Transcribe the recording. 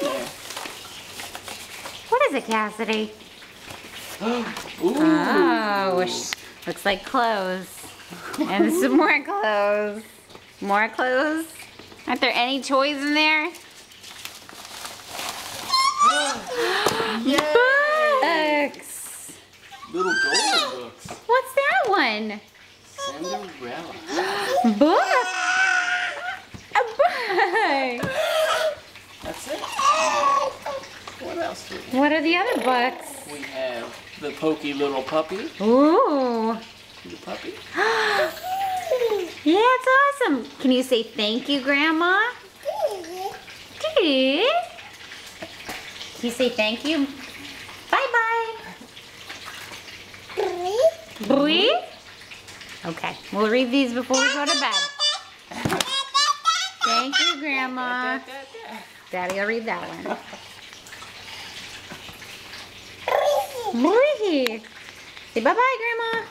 there? What is it, Cassidy? Ooh. Oh, looks like clothes. And some more clothes. More clothes? Aren't there any toys in there? Yay! Books! Little golden books. What's that one? Cinderella. Book? A book! That's it. What else do we have? What are the other books? We have the Pokey Little Puppy. Ooh. The puppy. Yeah, it's awesome. Can you say thank you, Grandma? Can you say thank you? Bye-bye. Brie? Okay, we'll read these before we go to bed. Thank you, Grandma. Daddy will read that one. Brie. Say bye-bye, Grandma.